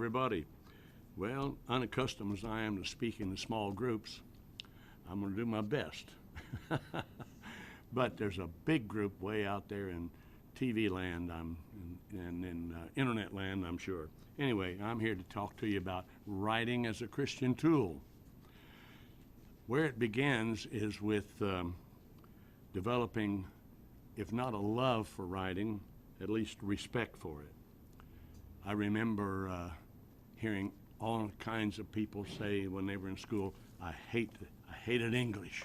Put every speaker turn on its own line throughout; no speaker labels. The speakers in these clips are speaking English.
everybody. Well, unaccustomed as I am to speaking in small groups, I'm going to do my best. But there's a big group way out there in TV land and in internet land, I'm sure. Anyway, I'm here to talk to you about writing as a Christian tool. Where it begins is with developing, if not a love for writing, at least respect for it. I remember hearing all kinds of people say when they were in school, I hated English.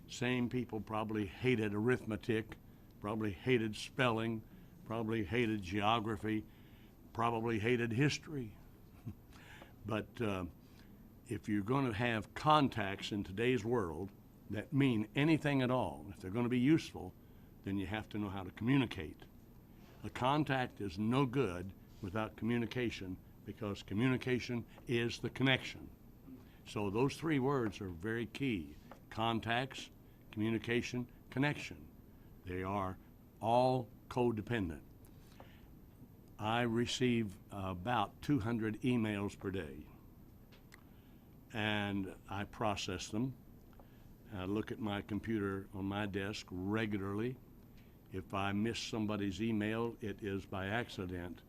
Same people probably hated arithmetic, probably hated spelling, probably hated geography, probably hated history. But if you're going to have contacts in today's world that mean anything at all, if they're going to be useful, then you have to know how to communicate. A contact is no good without communication, because communication is the connection. So those three words are very key: contacts, communication, connection. They are all codependent. I receive about 200 emails per day, and I process them. I look at my computer on my desk regularly. If I miss somebody's email, it is by accident.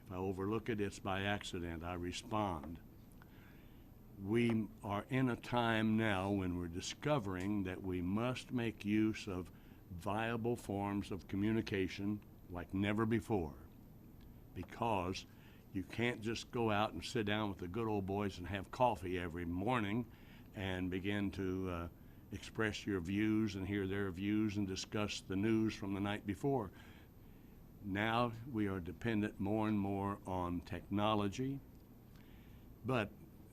If I overlook it, it's by accident. I respond. We are in a time now when we're discovering that we must make use of viable forms of communication like never before, because you can't just go out and sit down with the good old boys and have coffee every morning and begin to express your views and hear their views and discuss the news from the night before. Now we are dependent more and more on technology, but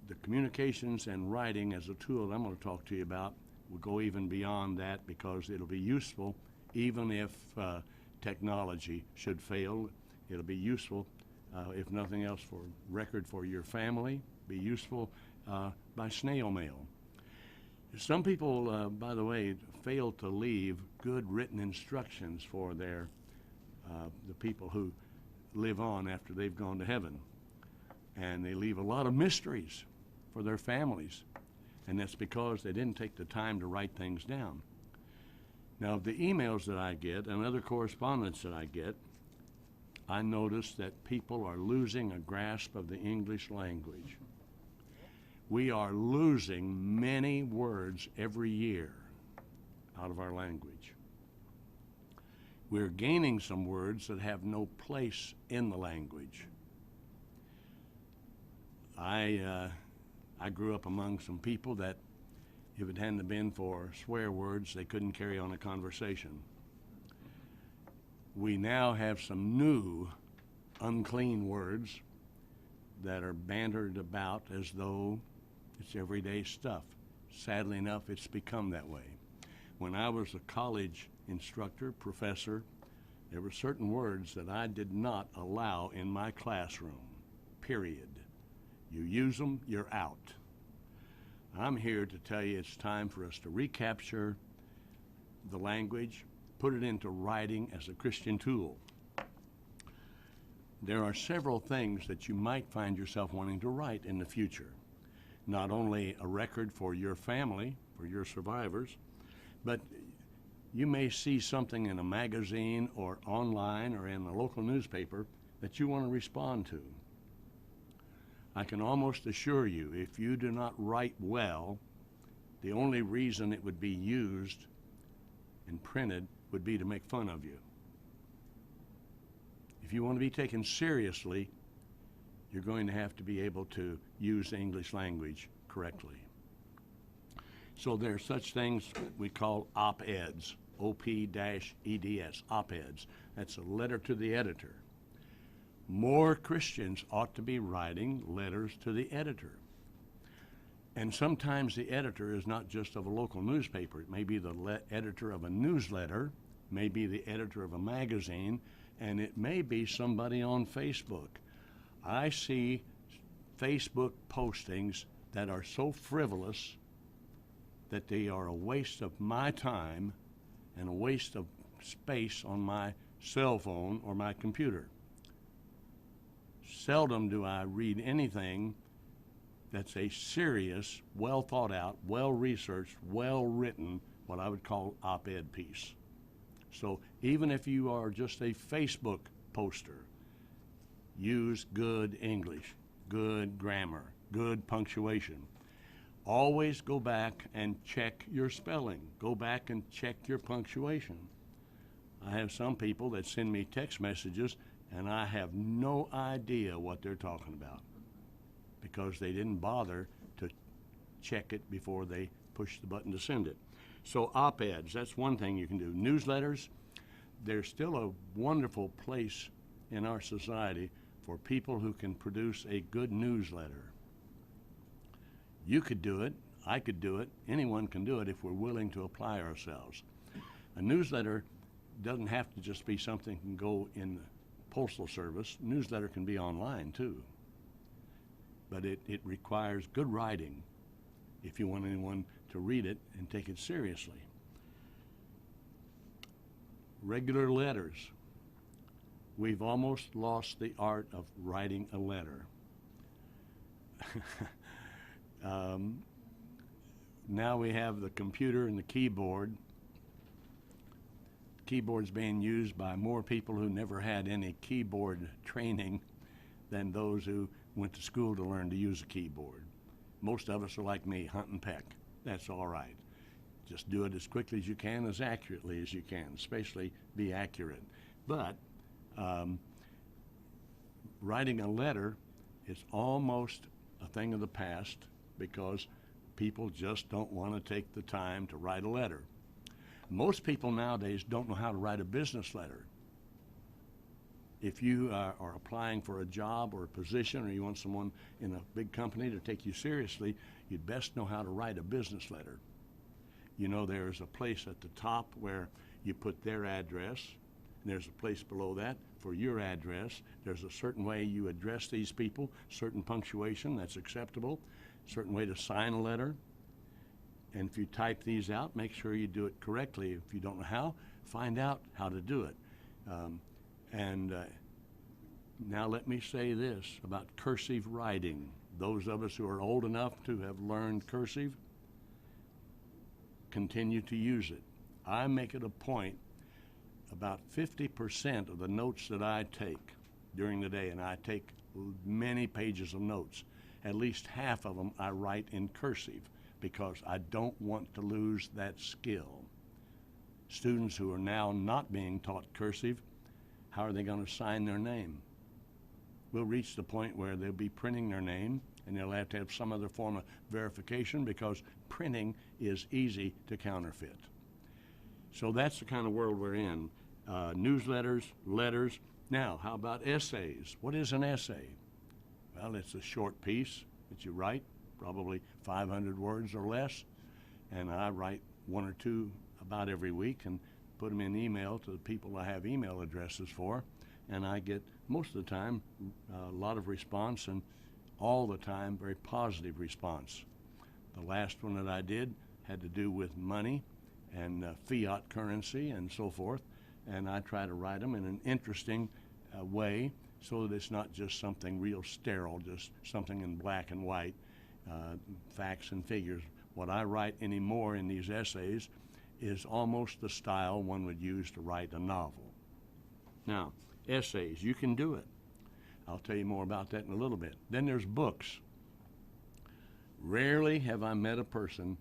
the communications and writing as a tool that I'm going to talk to you about will go even beyond that, because it'll be useful even if technology should fail. It'll be useful, if nothing else, for record for your family, be useful by snail mail. Some people, by the way, fail to leave good written instructions for the people who live on after they've gone to heaven. And they leave a lot of mysteries for their families. And that's because they didn't take the time to write things down. Now, the emails that I get and other correspondence that I get, I notice that people are losing a grasp of the English language. We are losing many words every year out of our language. We're gaining some words that have no place in the language. I grew up among some people that, if it hadn't been for swear words, they couldn't carry on a conversation. We now have some new unclean words that are bantered about as though it's everyday stuff. Sadly enough, it's become that way. When I was a college instructor, professor, there were certain words that I did not allow in my classroom, period. You use them, you're out. I'm here to tell you it's time for us to recapture the language, put it into writing as a Christian tool. There are several things that you might find yourself wanting to write in the future. Not only a record for your family, for your survivors, but you may see something in a magazine or online or in a local newspaper that you want to respond to. I can almost assure you, if you do not write well, the only reason it would be used and printed would be to make fun of you. If you want to be taken seriously, you're going to have to be able to use the English language correctly. So there are such things we call op-eds, O-P-E-D-S, op-eds. That's a letter to the editor. More Christians ought to be writing letters to the editor. And sometimes the editor is not just of a local newspaper. It may be the editor of a newsletter, may be the editor of a magazine, and it may be somebody on Facebook. I see Facebook postings that are so frivolous that they are a waste of my time and a waste of space on my cell phone or my computer. Seldom do I read anything that's a serious, well thought out, well researched, well written, what I would call op-ed piece. So even if you are just a Facebook poster, use good English, good grammar, good punctuation. Always go back and check your spelling. Go back and check your punctuation. I have some people that send me text messages and I have no idea what they're talking about because they didn't bother to check it before they push the button to send it. So op-eds, that's one thing you can do. Newsletters, there's still a wonderful place in our society for people who can produce a good newsletter. You could do it, I could do it, anyone can do it if we're willing to apply ourselves. A newsletter doesn't have to just be something that can go in the postal service. Newsletter can be online too. But it requires good writing if you want anyone to read it and take it seriously. Regular letters. We've almost lost the art of writing a letter. Now we have the computer and the keyboard. Keyboard's being used by more people who never had any keyboard training than those who went to school to learn to use a keyboard. Most of us are like me, hunt and peck. That's all right. Just do it as quickly as you can, as accurately as you can, especially be accurate. But writing a letter is almost a thing of the past because people just don't want to take the time to write a letter. Most people nowadays don't know how to write a business letter. If you are applying for a job or a position or you want someone in a big company to take you seriously, you'd best know how to write a business letter. You know, there's a place at the top where you put their address, and there's a place below that for your address. There's a certain way you address these people, certain punctuation that's acceptable, certain way to sign a letter. And if you type these out, make sure you do it correctly. If you don't know how, find out how to do it. Now let me say this about cursive writing. Those of us who are old enough to have learned cursive, continue to use it. I make it a point, about 50% of the notes that I take during the day, and I take many pages of notes, at least half of them I write in cursive because I don't want to lose that skill. Students who are now not being taught cursive, how are they going to sign their name? We'll reach the point where they'll be printing their name and they'll have to have some other form of verification because printing is easy to counterfeit. So that's the kind of world we're in. Newsletters, letters. Now, how about essays? What is an essay? Well, it's a short piece that you write, probably 500 words or less, and I write one or two about every week and put them in email to the people I have email addresses for, and I get most of the time a lot of response, and all the time very positive response. The last one that I did had to do with money and fiat currency and so forth, and I try to write them in an interesting way so that it's not just something real sterile, just something in black and white, facts and figures. What I write anymore in these essays is almost the style one would use to write a novel. Now, essays, you can do it. I'll tell you more about that in a little bit. Then there's books. Rarely have I met a person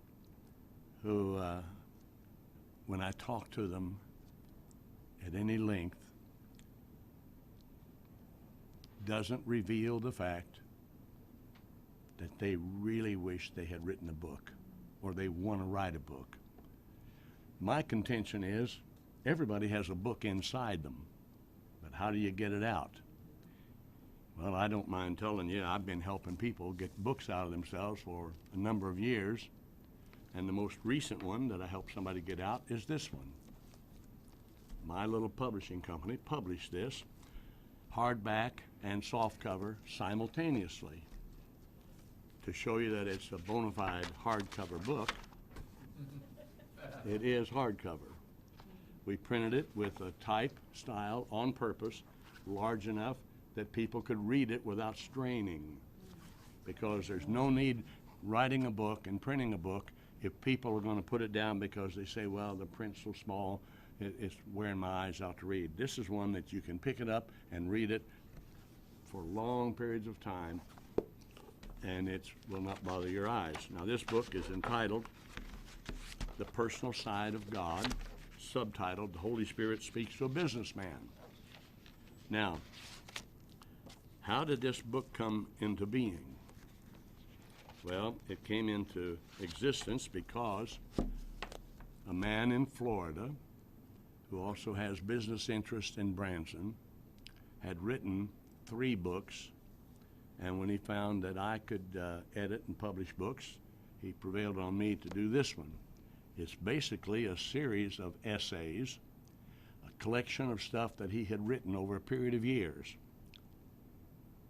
who, when I talk to them at any length, doesn't reveal the fact that they really wish they had written a book or they want to write a book. My contention is everybody has a book inside them, but how do you get it out? Well, I don't mind telling you, I've been helping people get books out of themselves for a number of years, and the most recent one that I helped somebody get out is this one. My little publishing company published this, hardback and softcover simultaneously, to show you that it's a bona fide hardcover book. It is hardcover. We printed it with a type style on purpose, large enough that people could read it without straining, because there's no need writing a book and printing a book if people are going to put it down because they say, well, the print's so small, it's wearing my eyes out to read. This is one that you can pick it up and read it for long periods of time, and it will not bother your eyes. Now, this book is entitled The Personal Side of God, subtitled The Holy Spirit Speaks to a Businessman. Now, how did this book come into being? Well, it came into existence because a man in Florida who also has business interest in Branson had written 3 books, and when he found that I could edit and publish books, he prevailed on me to do this one. It's basically a series of essays, a collection of stuff that he had written over a period of years,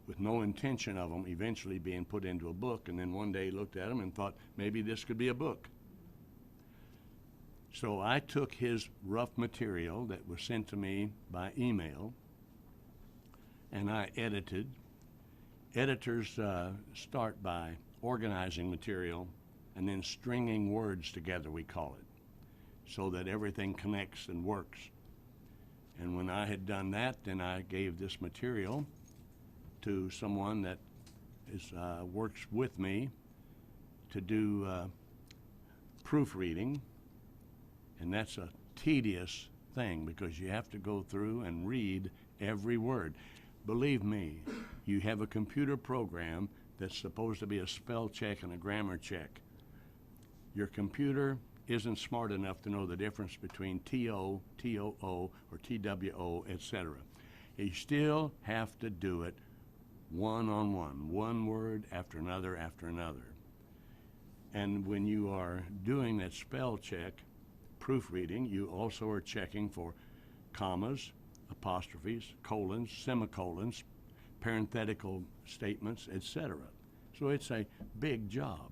with no intention of them eventually being put into a book, and then one day looked at them and thought, maybe this could be a book. So I took his rough material that was sent to me by email, and I edited. Editors start by organizing material and then stringing words together, we call it, so that everything connects and works. And when I had done that, then I gave this material to someone that works with me to do proofreading, and that's a tedious thing because you have to go through and read every word. Believe me, you have a computer program that's supposed to be a spell check and a grammar check. Your computer isn't smart enough to know the difference between T-O, T-O-O, or T-W-O, etc. You still have to do it one-on-one, one word after another after another. And when you are doing that spell check, proofreading, you also are checking for commas, apostrophes, colons, semicolons, parenthetical statements, etc. So it's a big job.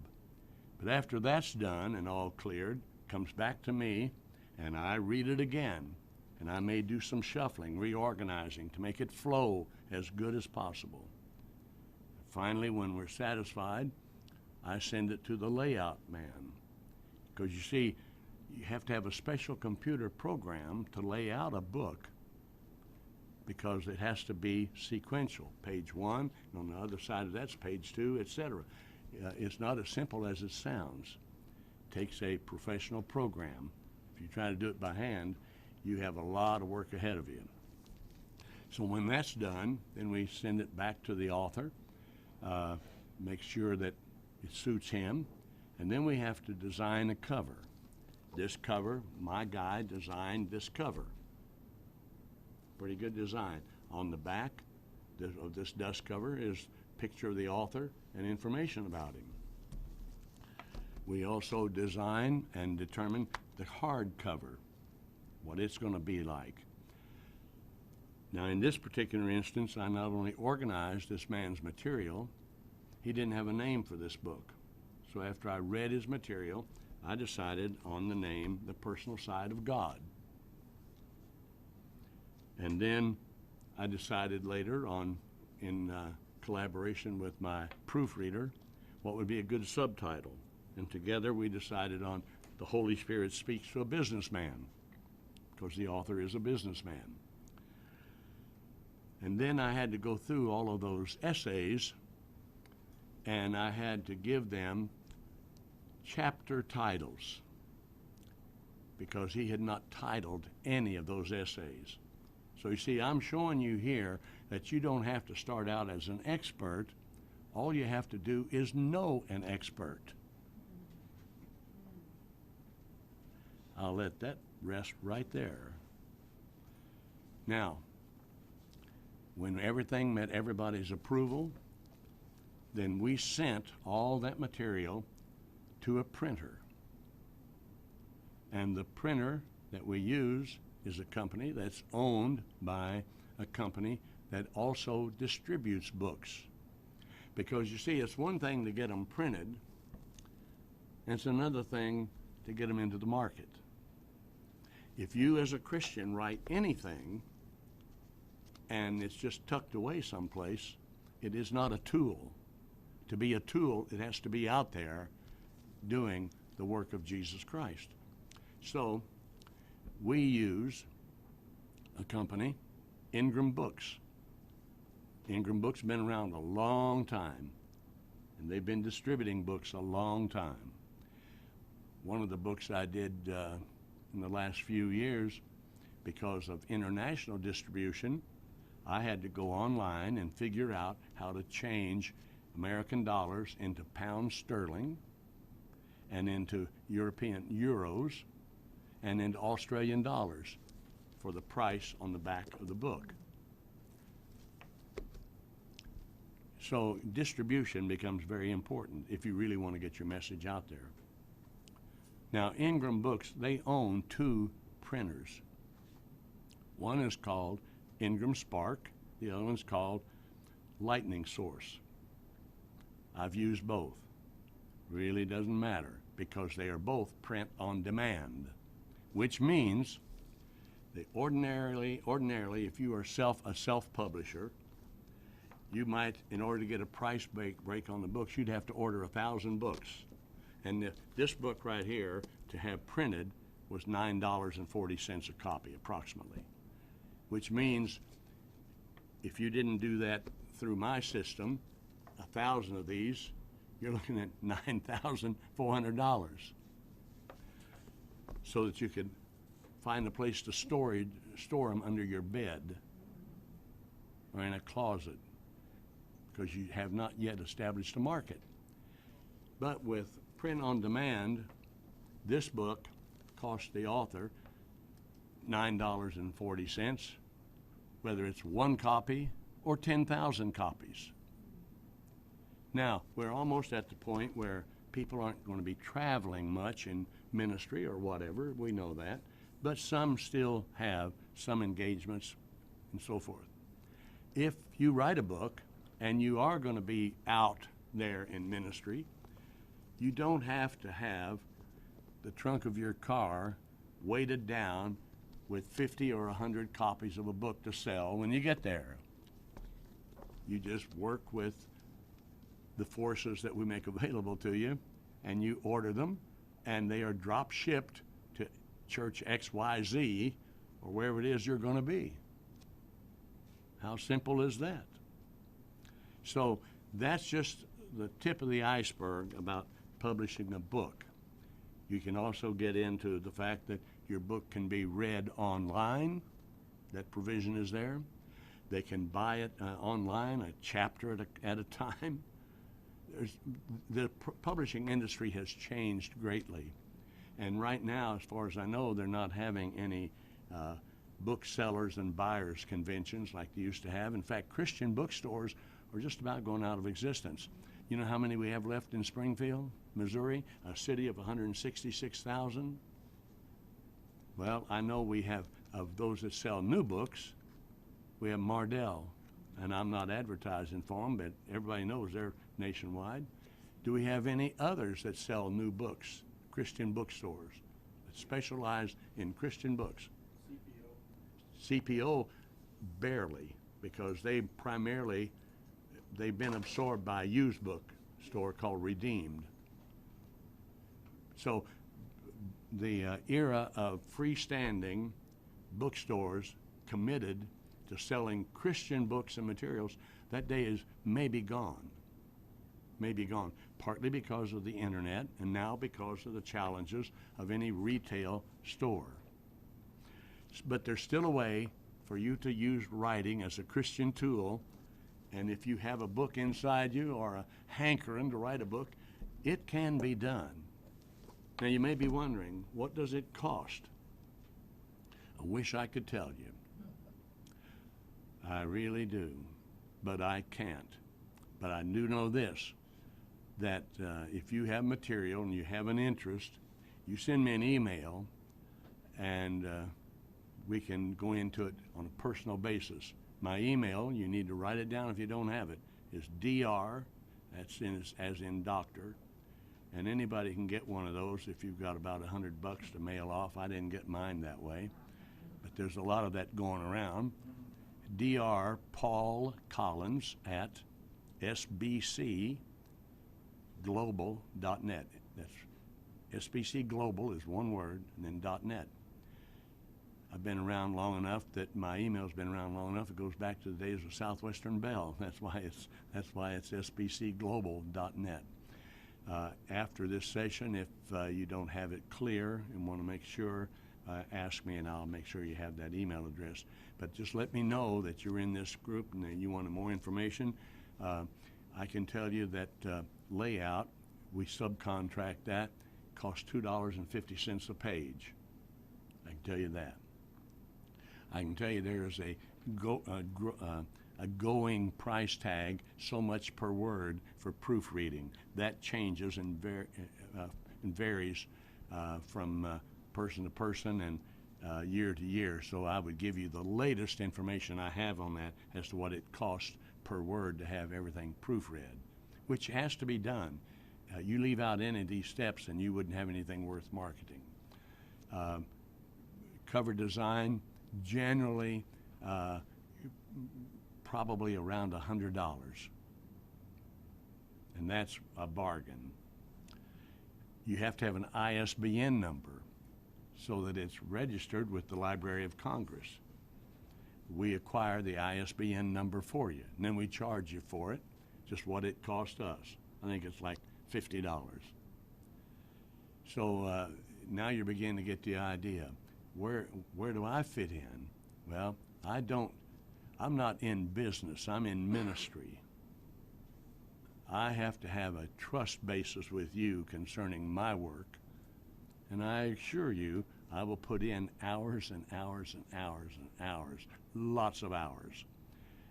But after that's done and all cleared, it comes back to me, and I read it again, and I may do some shuffling, reorganizing to make it flow as good as possible. Finally, when we're satisfied, I send it to the layout man. Because you see, you have to have a special computer program to lay out a book because it has to be sequential. Page 1, and on the other side of that's page 2, etc. It's not as simple as it sounds. It takes a professional program. If you try to do it by hand, you have a lot of work ahead of you. So when that's done, then we send it back to the author, make sure that it suits him, and then we have to design a cover. This cover, my guy designed this cover. Pretty good design. On the back of this dust cover is a picture of the author and information about him. We also design and determine the hard cover, what it's going to be like. Now, in this particular instance, I not only organized this man's material, he didn't have a name for this book. So after I read his material, I decided on the name, The Personal Side of God. And then I decided later on, in collaboration with my proofreader, what would be a good subtitle. And together we decided on The Holy Spirit Speaks to a Businessman, because the author is a businessman. And then I had to go through all of those essays, and I had to give them chapter titles, because he had not titled any of those essays. So you see, I'm showing you here that you don't have to start out as an expert. All you have to do is know an expert. I'll let that rest right there. Now, when everything met everybody's approval, then we sent all that material to a printer. And the printer that we use is a company that's owned by a company that also distributes books. Because you see, it's one thing to get them printed, and it's another thing to get them into the market. If you as a Christian write anything, and it's just tucked away someplace, it is not a tool. To be a tool, it has to be out there doing the work of Jesus Christ. So we use a company, Ingram Books. Ingram Books have been around a long time, and they've been distributing books a long time. One of the books I did in the last few years, because of international distribution, I had to go online and figure out how to change American dollars into pounds sterling and into European euros and into Australian dollars for the price on the back of the book. So distribution becomes very important if you really want to get your message out there. Now, Ingram Books, they own two printers. One is called Ingram Spark, the other one's called Lightning Source. I've used both. Really doesn't matter because they are both print on demand, which means that ordinarily, if you are a self-publisher, you might, in order to get a price break on the books, you'd have to order 1,000 books. And this book right here, to have printed, was $9.40 a copy, approximately. Which means if you didn't do that through my system, 1,000 of these, you're looking at $9,400. So that you could find a place to store them under your bed or in a closet, because you have not yet established a market. But with print on demand, this book cost the author $9.40, whether it's one copy or 10,000 copies. Now, we're almost at the point where people aren't going to be traveling much in ministry or whatever, we know that, but some still have some engagements and so forth. If you write a book and you are going to be out there in ministry, you don't have to have the trunk of your car weighted down with 50 or 100 copies of a book to sell when you get there. You just work with the forces that we make available to you, and you order them, and they are drop shipped to Church XYZ or wherever it is you're going to be. How simple is that? So that's just the tip of the iceberg about publishing a book. You can also get into the fact that your book can be read online. That provision is there. They can buy it online, a chapter at a time. The publishing industry has changed greatly. And right now, as far as I know, they're not having any booksellers and buyers conventions like they used to have. In fact, Christian bookstores are just about going out of existence. You know how many we have left in Springfield, Missouri, a city of 166,000? Well, I know we have, of those that sell new books, we have Mardel, and I'm not advertising for them, but everybody knows they're nationwide. Do we have any others that sell new books, Christian bookstores, that specialize in Christian books? CPO, barely, because they've been absorbed by a used book store called Redeemed. So the era of freestanding bookstores committed to selling Christian books and materials, that day is maybe gone. Maybe gone, partly because of the internet and now because of the challenges of any retail store. But there's still a way for you to use writing as a Christian tool, and if you have a book inside you or a hankering to write a book, it can be done. Now you may be wondering, what does it cost? I wish I could tell you. I really do, but I can't. But I do know this, that if you have material and you have an interest, you send me an email and we can go into it on a personal basis. My email, you need to write it down if you don't have it, is dr, that's as in doctor, and anybody can get one of those if you've got about $100 to mail off. I didn't get mine that way, but there's a lot of that going around. Dr. Paul Collins at sbcglobal.net. That's SBC Global is one word, and then .net. I've been around long enough that my email's been around long enough. It goes back to the days of Southwestern Bell. That's why it's sbcglobal.net. After this session, if you don't have it clear and want to make sure, ask me and I'll make sure you have that email address. But just let me know that you're in this group and that you want more information. I can tell you that layout, we subcontract that, costs $2.50 a page. I can tell you that. I can tell you there's a going price tag, so much per word for proofreading. That changes and varies from person to person and year to year. So I would give you the latest information I have on that as to what it costs per word to have everything proofread, which has to be done. You leave out any of these steps and you wouldn't have anything worth marketing. Cover design, generally probably around $100, and that's a bargain. You have to have an ISBN number so that it's registered with the Library of Congress. We acquire the ISBN number for you, and then we charge you for it, just what it cost us. I think it's like $50. So now you're beginning to get the idea. Where do I fit in? Well, I'm not in business, I'm in ministry. I have to have a trust basis with you concerning my work, and I assure you I will put in hours and hours and hours and hours, lots of hours.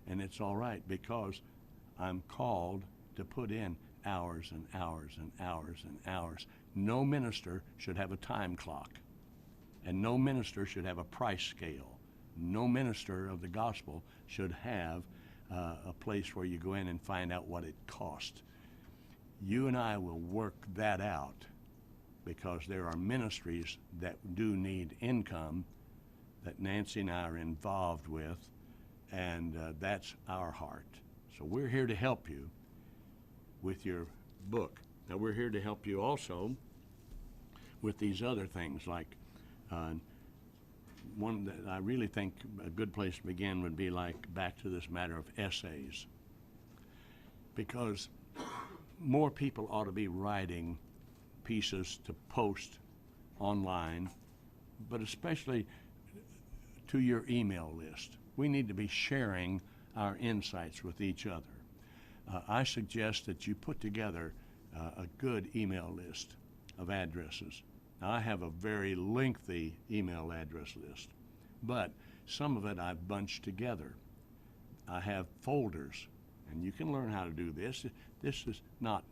And it's all right because I'm called to put in hours and hours and hours and hours. No minister should have a time clock, and no minister should have a price scale. No minister of the gospel should have a place where you go in and find out what it cost. You and I will work that out because there are ministries that do need income that Nancy and I are involved with, and that's our heart. So we're here to help you with your book. Now we're here to help you also with these other things, like one that I really think a good place to begin would be like back to this matter of essays, because more people ought to be writing pieces to post online, but especially to your email list. We need to be sharing our insights with each other. I suggest that you put together a good email list of addresses. Now, I have a very lengthy email address list, but some of it I've bunched together. I have folders, and you can learn how to do this. This is not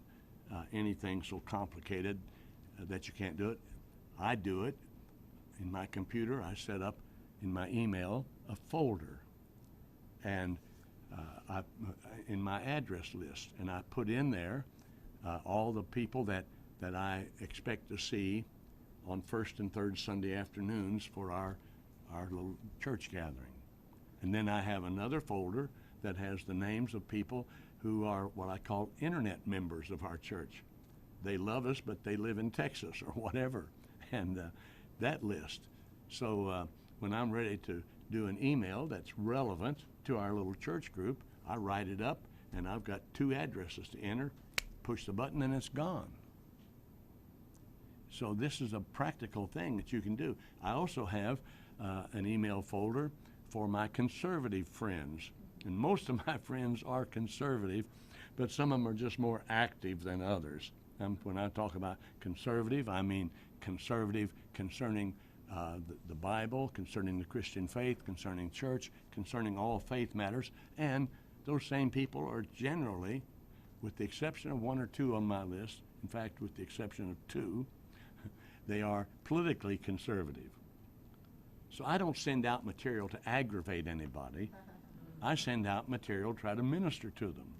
anything so complicated that you can't do it. I do it. In my computer, I set up in my email a folder, and in my address list, and I put in there all the people that I expect to see on first and third Sunday afternoons for our little church gathering. And then I have another folder that has the names of people who are what I call internet members of our church. They love us, but they live in Texas or whatever, and that list. So when I'm ready to do an email that's relevant to our little church group, I write it up, and I've got 2 addresses to enter, push the button, and it's gone. So this is a practical thing that you can do. I also have an email folder for my conservative friends. And most of my friends are conservative, but some of them are just more active than others. And when I talk about conservative, I mean conservative concerning the Bible, concerning the Christian faith, concerning church, concerning all faith matters. And those same people are generally, with the exception of 1 or 2 on my list, in fact, with the exception of 2, they are politically conservative. So I don't send out material to aggravate anybody. I send out material to try to minister to them.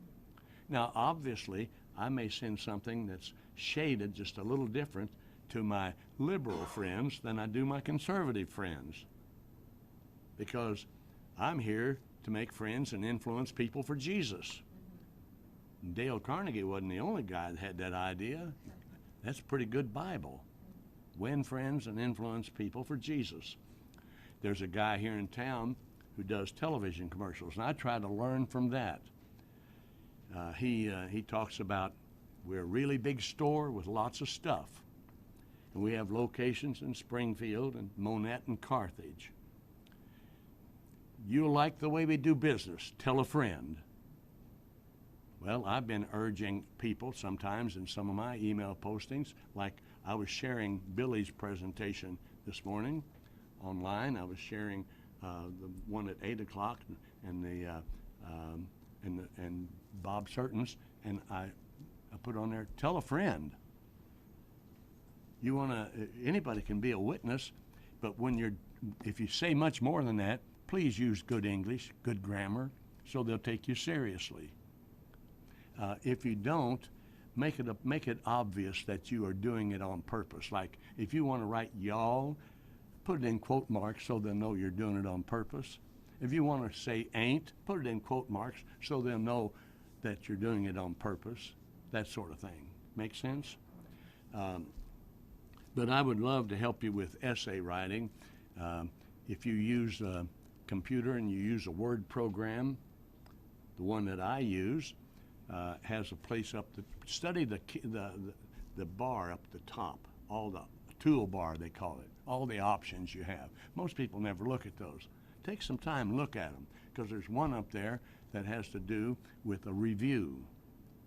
Now, obviously, I may send something that's shaded just a little different to my liberal friends than I do my conservative friends, because I'm here to make friends and influence people for Jesus. Dale Carnegie wasn't the only guy that had that idea. That's a pretty good Bible. Win friends and influence people for Jesus. There's a guy here in town who does television commercials, and I try to learn from that. He talks about we're a really big store with lots of stuff, and we have locations in Springfield and Monette and Carthage. You like the way we do business, tell a friend. Well, I've been urging people sometimes in some of my email postings, like I was sharing Billy's presentation this morning online. I was sharing the one at 8 o'clock and and Bob Surton's, and I put on there, tell a friend. You want to, anybody can be a witness, but if you say much more than that, please use good English, good grammar, so they'll take you seriously. If you don't, make it obvious that you are doing it on purpose. Like if you want to write y'all, put it in quote marks so they'll know you're doing it on purpose. If you want to say ain't, put it in quote marks so they'll know that you're doing it on purpose. That sort of thing. Make sense? But I would love to help you with essay writing. If you use a computer and you use a Word program, the one that I use has a place up to study the bar up the top, all the toolbar they call it, all the options you have. Most people never look at those. Take some time, look at them, because there's one up there that has to do with a review.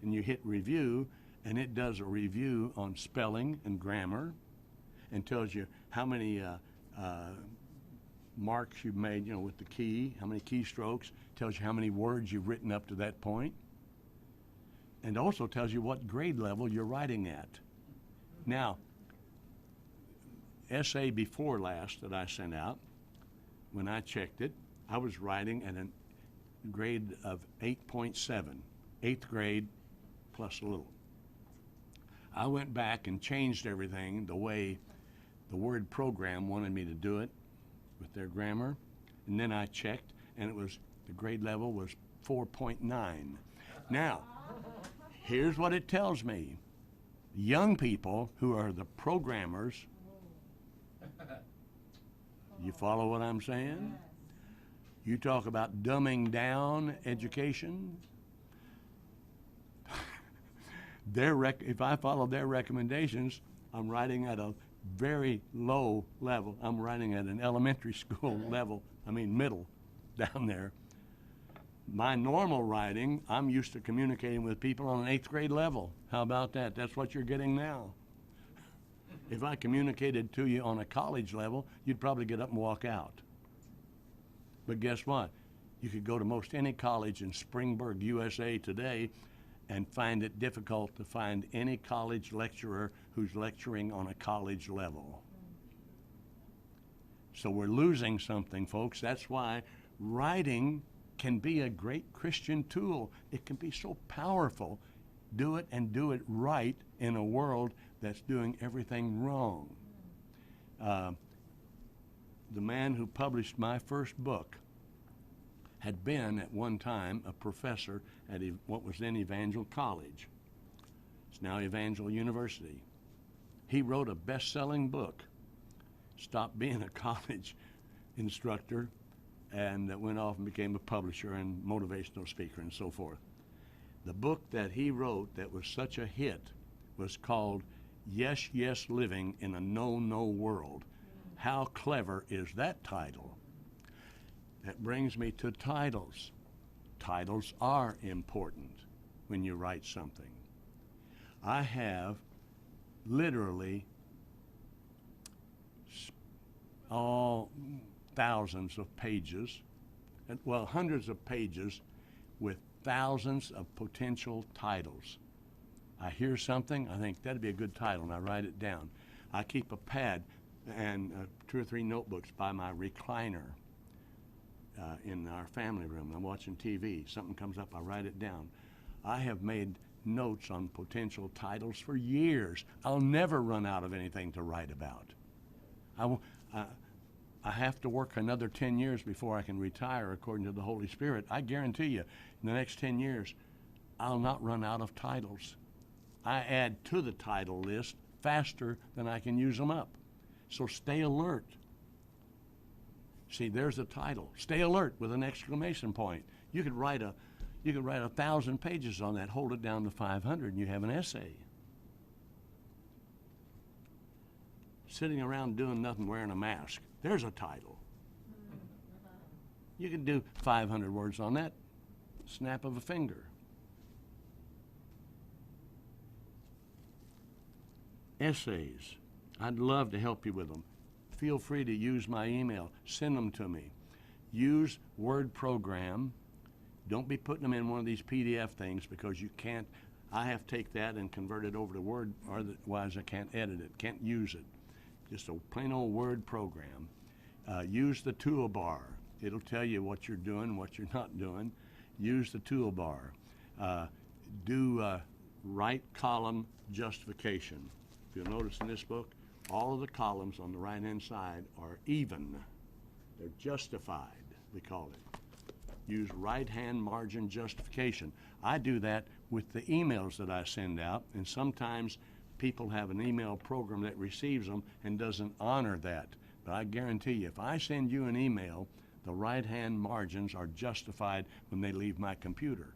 And you hit review, and it does a review on spelling and grammar and tells you how many marks you've made, with the key, how many keystrokes, tells you how many words you've written up to that point, and also tells you what grade level you're writing at. Now, essay before last that I sent out, when I checked it, I was writing at a grade of 8.7, 8th grade plus a little. I went back and changed everything the way the Word program wanted me to do it with their grammar, and then I checked, and the grade level was 4.9. Now, here's what it tells me. Young people who are the programmers, you follow what I'm saying? You talk about dumbing down education. If I follow their recommendations, I'm writing at a very low level. I'm writing at an elementary school level, middle down there. My normal writing, I'm used to communicating with people on an 8th grade level. How about that? That's what you're getting now. If I communicated to you on a college level, you'd probably get up and walk out. But guess what? You could go to most any college in Springburg, USA today and find it difficult to find any college lecturer who's lecturing on a college level. So we're losing something, folks. That's why writing can be a great Christian tool. It can be so powerful. Do it and do it right in a world that's doing everything wrong. The man who published my first book had been at one time a professor at what was then Evangel College. It's now Evangel University. He wrote a best-selling book, stopped being a college instructor, and went off and became a publisher and motivational speaker and so forth. The book that he wrote that was such a hit was called Yes, Yes Living in a No, No World. How clever is that title? That brings me to titles. Titles are important when you write something. I have literally thousands of pages, hundreds of pages with thousands of potential titles. I hear something, I think that'd be a good title, and I write it down. I keep a pad and 2 or 3 notebooks by my recliner in our family room. I'm watching TV. Something comes up, I write it down. I have made notes on potential titles for years. I'll never run out of anything to write about. I have to work another 10 years before I can retire according to the Holy Spirit. I guarantee you, in the next 10 years, I'll not run out of titles. I add to the title list faster than I can use them up. So stay alert. See, there's a title. Stay alert with an exclamation point. You could write 1,000 pages on that, hold it down to 500, and you have an essay. Sitting around doing nothing, wearing a mask. There's a title. You can do 500 words on that, snap of a finger. Essays. I'd love to help you with them. Feel free to use my email. Send them to me. Use Word Program. Don't be putting them in one of these PDF things because you can't. I have to take that and convert it over to Word, otherwise I can't edit it, can't use it. Just a plain old Word program. Use the toolbar. It'll tell you what you're doing, what you're not doing. Use the toolbar. Do right column justification. If you'll notice in this book, all of the columns on the right-hand side are even. They're justified, we call it. Use right-hand margin justification. I do that with the emails that I send out, and sometimes people have an email program that receives them and doesn't honor that. But I guarantee you, if I send you an email, the right-hand margins are justified when they leave my computer.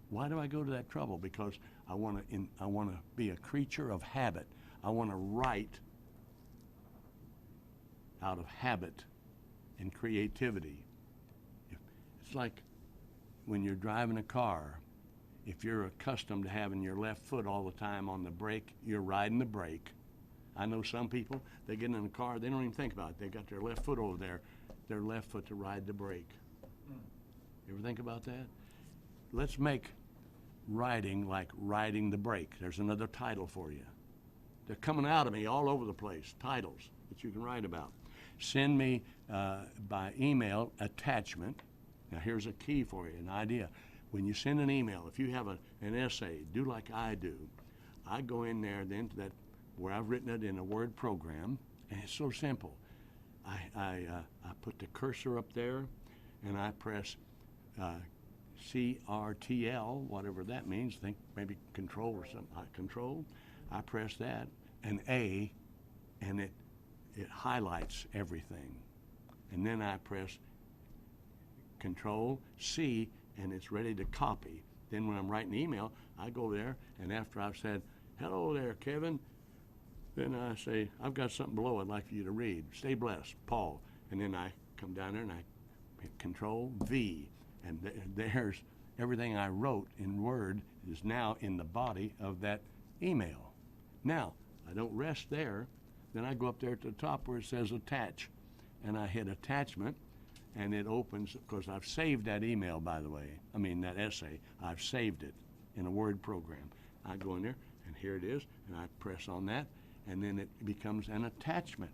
Why do I go to that trouble? Because I want to be a creature of habit. I want to write out of habit and creativity. It's like when you're driving a car. If you're accustomed to having your left foot all the time on the brake, you're riding the brake. I know some people, they get in the car, they don't even think about it. They've got their left foot over there, their left foot to ride the brake. You ever think about that? Let's make riding like riding the brake. There's another title for you. They're coming out of me all over the place, titles that you can write about. Send me by email attachment. Now here's a key for you, an idea. When you send an email, if you have an essay, do like I do. I go in there then to that where I've written it in a Word program, and it's so simple. I put the cursor up there, and I press CRTL, whatever that means. Think maybe control or something. Control. I press that, and A, and it highlights everything. And then I press Control C, and it's ready to copy. Then when I'm writing the email, I go there, and after I've said, hello there, Kevin, then I say, I've got something below I'd like for you to read. Stay blessed, Paul. And then I come down there and I hit Control V, and there's everything I wrote in Word is now in the body of that email. Now, I don't rest there. Then I go up there at the top where it says attach, and I hit attachment, and it opens, because I've saved that email, by the way. I mean, that essay, I've saved it in a Word program. I go in there, and here it is, and I press on that, and then it becomes an attachment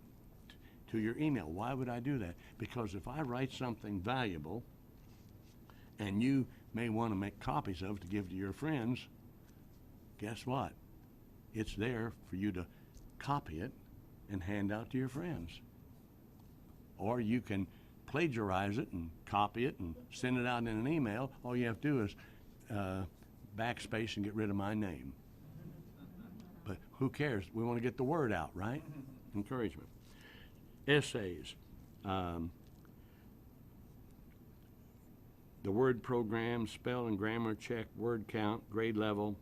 to your email. Why would I do that? Because if I write something valuable, and you may want to make copies of to give to your friends, guess what? It's there for you to copy it and hand out to your friends. Or you can plagiarize it and copy it and send it out in an email. All you have to do is backspace and get rid of my name. But who cares? We want to get the word out, right? Encouragement. Essays. The Word program, spell and grammar check, word count, grade level,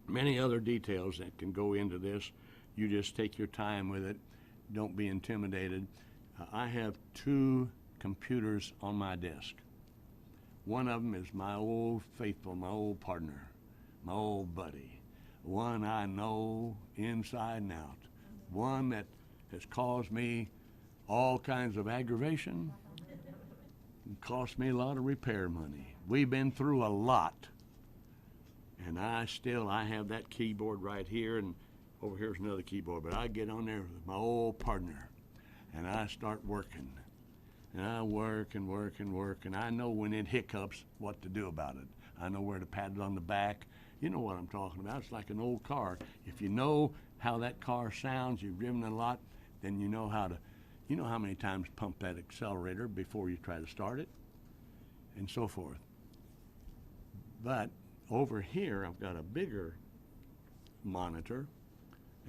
many other details that can go into this. You just take your time with it. Don't be intimidated. I have 2 computers on my desk. One of them is my old faithful, my old partner, my old buddy. One I know inside and out. One that has caused me all kinds of aggravation and cost me a lot of repair money. We've been through a lot. And I have that keyboard right here, and over here's another keyboard, but I get on there with my old partner, and I start working. And I work and work and work, and I know when it hiccups what to do about it. I know where to pat it on the back. You know what I'm talking about. It's like an old car. If you know how that car sounds, you've driven it a lot, then you know how to You know how many times pump that accelerator before you try to start it, and so forth. But over here, I've got a bigger monitor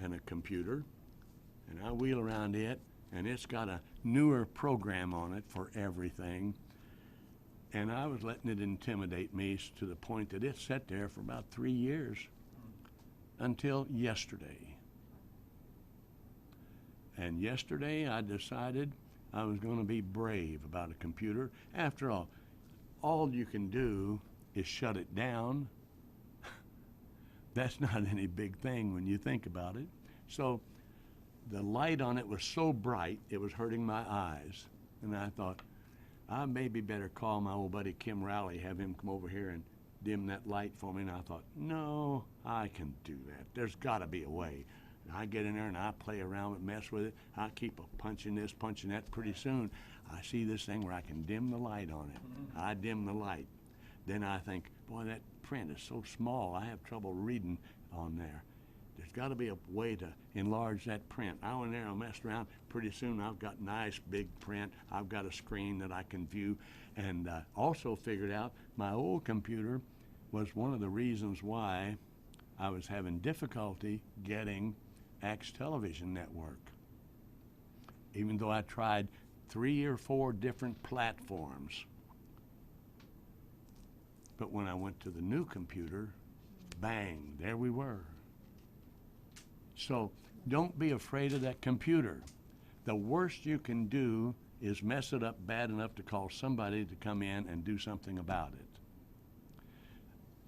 and a computer, and I wheel around it, and it's got a newer program on it for everything. And I was letting it intimidate me to the point that it sat there for about 3 years until yesterday. And yesterday I decided I was going to be brave about a computer. After all you can do is shut it down. That's not any big thing when you think about it. So the light on it was so bright, it was hurting my eyes. And I thought, I maybe better call my old buddy Kim Rowley, have him come over here and dim that light for me. And I thought, no, I can do that. There's got to be a way. And I get in there and I play around and mess with it. I keep punching this, punching that. Pretty soon, I see this thing where I can dim the light on it. I dim the light. Then I think, boy, that print is so small. I have trouble reading on there. There's got to be a way to enlarge that print. I went in there and messed around. Pretty soon I've got nice big print. I've got a screen that I can view. And also figured out my old computer was one of the reasons why I was having difficulty getting Axe Television Network. Even though I tried 3 or 4 different platforms. But when I went to the new computer, bang, there we were. So don't be afraid of that computer. The worst you can do is mess it up bad enough to call somebody to come in and do something about it.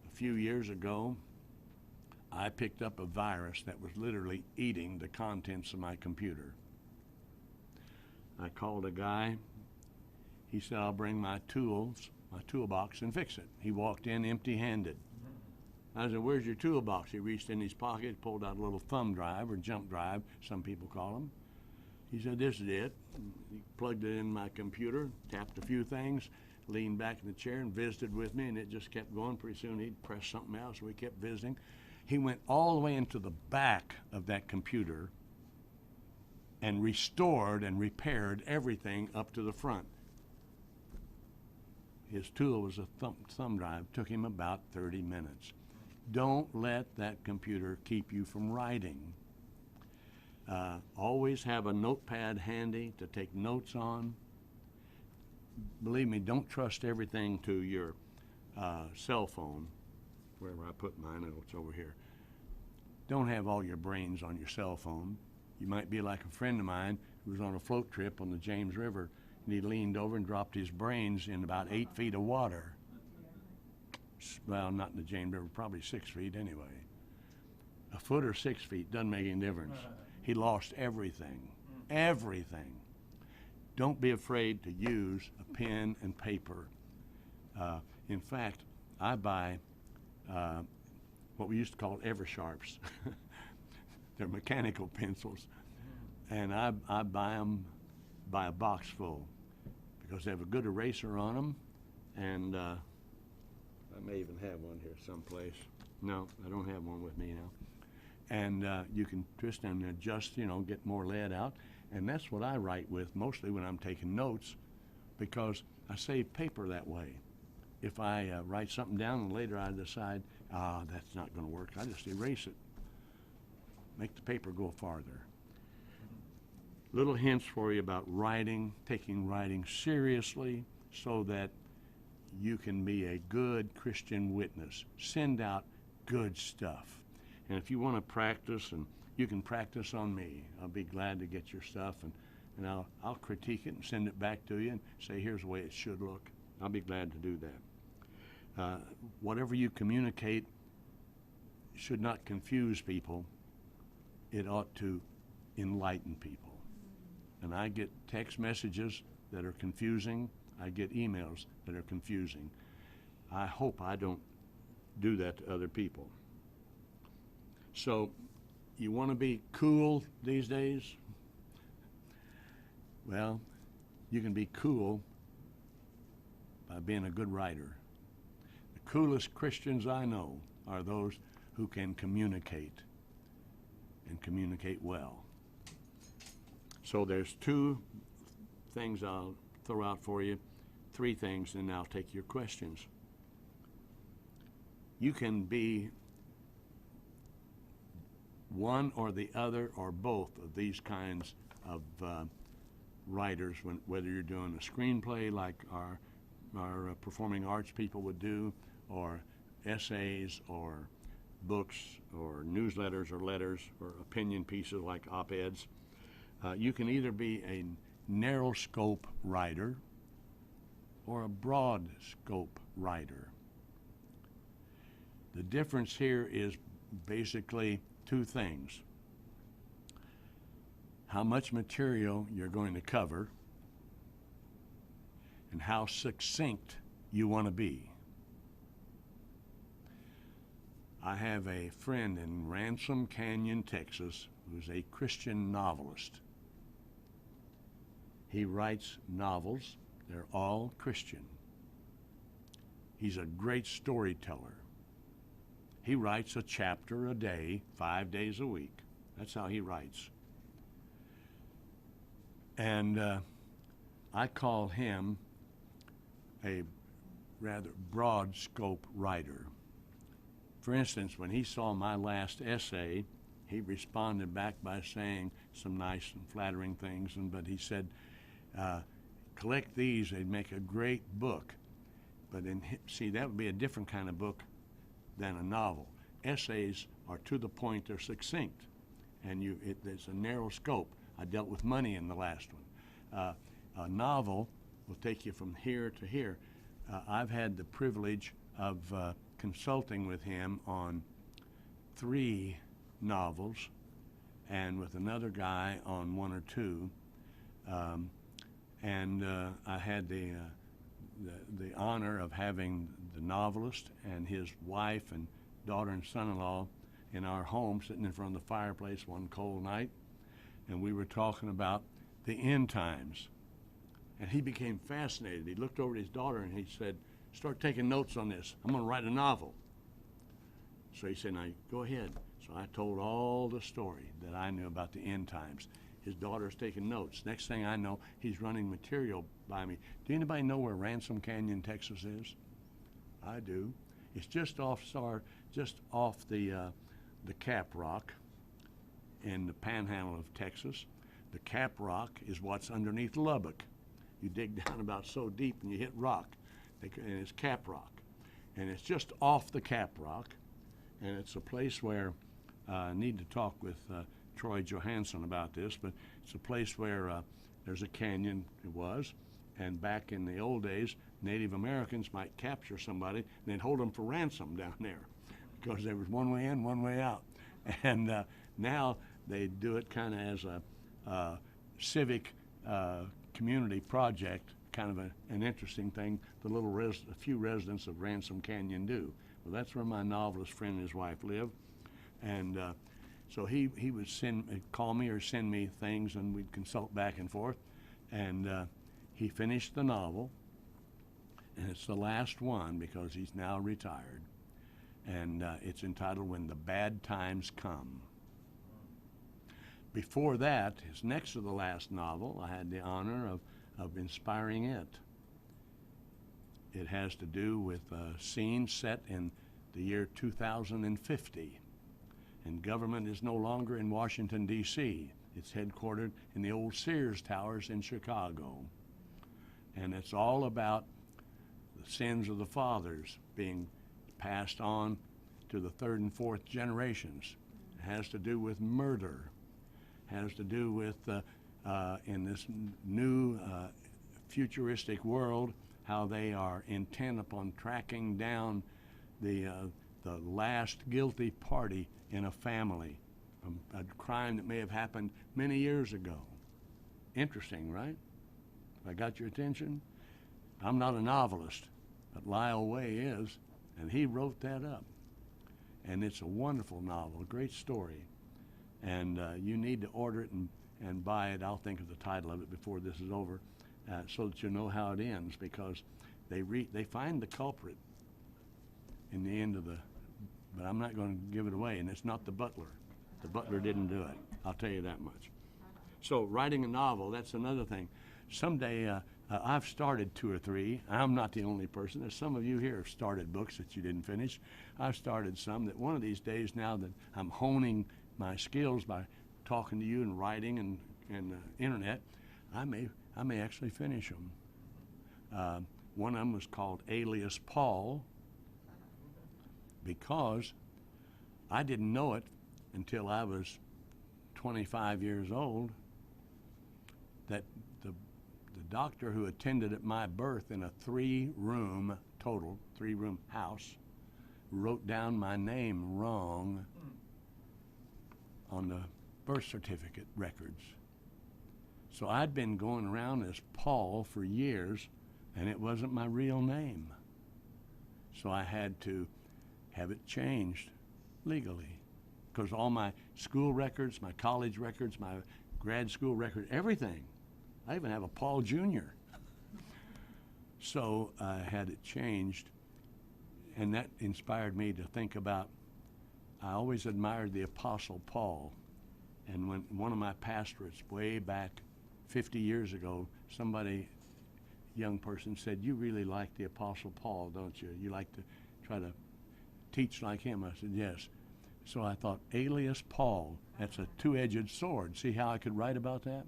A few years ago, I picked up a virus that was literally eating the contents of my computer. I called a guy. He said, I'll bring my tools, my toolbox, and fix it. He walked in empty-handed. I said, where's your toolbox? He reached in his pocket, pulled out a little thumb drive or jump drive, some people call them. He said, this is it. He plugged it in my computer, tapped a few things, leaned back in the chair and visited with me, and it just kept going. Pretty soon he'd press something else, so we kept visiting. He went all the way into the back of that computer and restored and repaired everything up to the front. His tool was a thumb drive. Took him about 30 minutes. Don't let that computer keep you from writing. Always have a notepad handy to take notes on. Believe me, don't trust everything to your cell phone. Wherever I put mine, it's over here. Don't have all your brains on your cell phone. You might be like a friend of mine who was on a float trip on the James River, and he leaned over and dropped his brains in about 8 feet of water. Well, not in the James River, probably 6 feet anyway. A foot or 6 feet, doesn't make any difference. He lost everything, everything. Don't be afraid to use a pen and paper. In fact, I buy what we used to call Eversharps. They're mechanical pencils. And I buy them by a box full because they have a good eraser on them. And I may even have one here someplace. No, I don't have one with me now. And you can twist and adjust, get more lead out. And that's what I write with mostly when I'm taking notes, because I save paper that way. If I write something down and later I decide, that's not going to work, I just erase it. Make the paper go farther. Little hints for you about writing, taking writing seriously so that you can be a good Christian witness. Send out good stuff. And if you want to practice, and you can practice on me, I'll be glad to get your stuff, and I'll critique it and send it back to you and say, here's the way it should look. I'll be glad to do that. Whatever you communicate should not confuse people. It ought to enlighten people. And I get text messages that are confusing. I get emails that are confusing. I hope I don't do that to other people. So, you want to be cool these days? Well, you can be cool by being a good writer. The coolest Christians I know are those who can communicate and communicate well. So there's two things I'll throw out for you, three things, and I'll take your questions. You can be one or the other or both of these kinds of writers, whether you're doing a screenplay like our performing arts people would do, or essays, or books, or newsletters, or letters, or opinion pieces like op-eds. You can either be a narrow scope writer or a broad scope writer. The difference here is basically two things: how much material you're going to cover and how succinct you want to be. I have a friend in Ransom Canyon, Texas, who's a Christian novelist. He writes novels. They're all Christian. He's a great storyteller. He writes a chapter a day, 5 days a week. That's how he writes. And I call him a rather broad scope writer. For instance, when he saw my last essay, he responded back by saying some nice and flattering things, but he said, collect these, they'd make a great book. But see, that would be a different kind of book than a novel. Essays are to the point, they're succinct, and it's a narrow scope. I dealt with money in the last one. A novel will take you from here to here. I've had the privilege of consulting with him on 3 novels, and with another guy on 1 or 2. I had the honor of having the novelist and his wife and daughter and son-in-law in our home, sitting in front of the fireplace one cold night, and we were talking about the end times. And he became fascinated. He looked over at his daughter and he said, start taking notes on this. I'm going to write a novel. So he said, now go ahead. So I told all the story that I knew about the end times. His daughter's taking notes. Next thing I know, he's running material by me. Do anybody know where Ransom Canyon, Texas is? I do. It's just off the Cap Rock in the panhandle of Texas. The Cap Rock is what's underneath Lubbock. You dig down about so deep and you hit rock, and it's Cap Rock. And it's just off the Cap Rock, and it's a place where I need to talk with Troy Johansson about this, but it's a place where there's a canyon, it was, and back in the old days, Native Americans might capture somebody and they'd hold them for ransom down there because there was one way in, one way out. And now they do it kind of as a civic community project, kind of an interesting thing a few residents of Ransom Canyon do. Well, that's where my novelist friend and his wife live. And so he would call me or send me things, and we'd consult back and forth. And he finished the novel, and it's the last one because he's now retired. And it's entitled When the Bad Times Come. Before that, it's next to the last novel. I had the honor of inspiring it. It has to do with a scene set in the year 2050. And government is no longer in Washington, D.C. It's headquartered in the old Sears Towers in Chicago. And it's all about the sins of the fathers being passed on to the 3rd and 4th generations. It has to do with murder. It has to do with, in this new futuristic world, how they are intent upon tracking down the last guilty party in a family, a crime that may have happened many years ago. Interesting, right? I got your attention? I'm not a novelist, but Lyle Way is, and he wrote that up. And it's a wonderful novel, a great story. And you need to order it and buy it. I'll think of the title of it before this is over, so that you know how it ends, because they find the culprit in the end of but I'm not going to give it away, and it's not the butler. The butler didn't do it. I'll tell you that much. So writing a novel, that's another thing. Someday, I've started 2 or 3. I'm not the only person. There's some of you here have started books that you didn't finish. I've started some that one of these days, now that I'm honing my skills by talking to you and writing and internet, I may actually finish them. One of them was called Alias Paul, because I didn't know it until I was 25 years old, that the doctor who attended at my birth in a 3-room house wrote down my name wrong on the birth certificate records. So I'd been going around as Paul for years, and it wasn't my real name. So I had to have it changed legally, because all my school records, my college records, my grad school record, everything. I even have a Paul Jr. So I had it changed, and that inspired me to think about, I always admired the Apostle Paul. And when one of my pastorates way back 50 years ago, young person said, "You really like the Apostle Paul, don't you? You like to try to teach like him?" I said, "Yes." So I thought, Alias Paul, that's a 2-edged sword. See how I could write about that?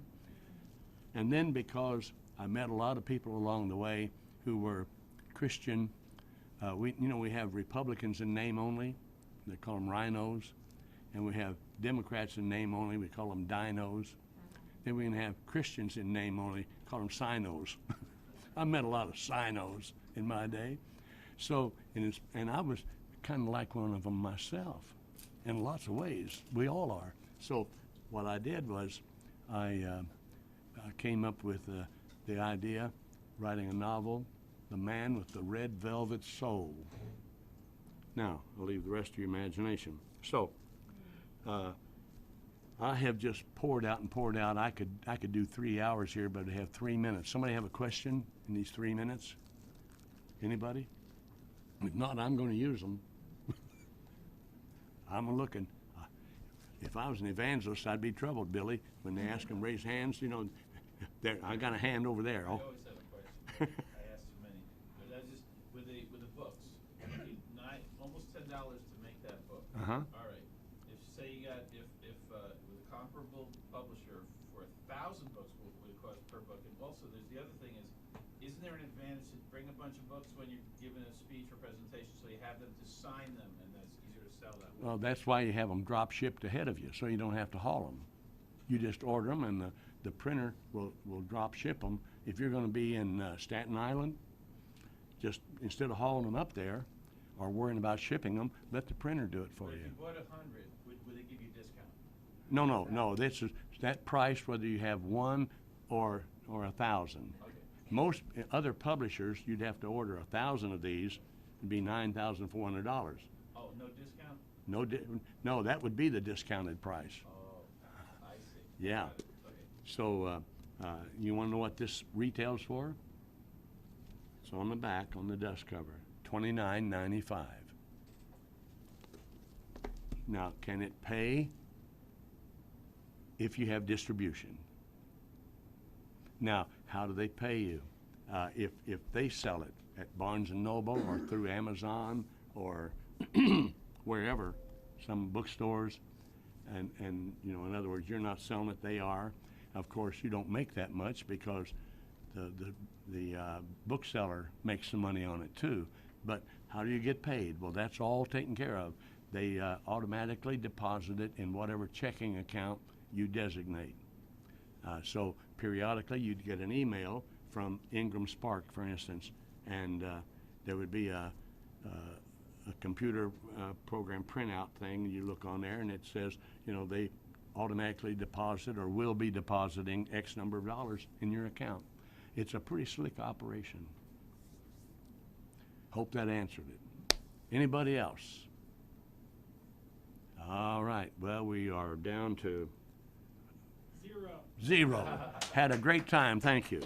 And then because I met a lot of people along the way who were Christian, we have Republicans in name only. They call them rhinos. And we have Democrats in name only. We call them dinos. Then we can have Christians in name only, call them sinos. I met a lot of sinos in my day. So, and I was kind of like one of them myself in lots of ways. We all are. So what I did was I came up with the idea, writing a novel, The Man with the Red Velvet Soul. Now, I'll leave the rest to your imagination. So, I have just poured out and poured out. I could do 3 hours here, but I have 3 minutes. Somebody have a question in these 3 minutes? Anybody? If not, I'm going to use them. I'm looking. If I was an evangelist, I'd be troubled, Billy, when they ask them raise hands. There, I got a hand over there.
I always have a question. I asked too many. But that's just with the books. Almost $10 to make that book.
Uh-huh.
All right. If say you got if with a comparable publisher for 1,000 books, what would it cost per book? And also, there's the other thing is, isn't there an advantage to bring a bunch of books when you're giving a speech or presentation, so you have them to sign them, and that's easier to sell that way?
Well, that's why you have them drop shipped ahead of you, so you don't have to haul them. You just order them, and the printer will drop ship them. If you're going to be in Staten Island, just instead of hauling them up there or worrying about shipping them, let the printer do it for
But
you.
if you bought 100, would they give you a discount?
No. This is that price whether you have 1 or 1,000.
Okay.
Most other publishers, you'd have to order 1,000 of these, it'd be $9,400.
Oh, no discount?
No, that would be the discounted price.
Oh, I see.
Yeah.
Got it. Okay.
So you want to know what this retails for? It's on the back on the dust cover, $29.95. Now, can it pay if you have distribution? Now, how do they pay you? If they sell it at Barnes & Noble or through Amazon or wherever, some bookstores, and in other words, you're not selling it, they are. Of course, you don't make that much because the bookseller makes some money on it too. But how do you get paid? Well, that's all taken care of. They automatically deposit it in whatever checking account you designate. So periodically you'd get an email from Ingram Spark, for instance, and there would be a computer program printout thing. You look on there and it says, they automatically deposit or will be depositing X number of dollars in your account. It's a pretty slick operation. Hope that answered it. Anybody else? All right, well, we are down to
0.
0. Had a great time, thank you.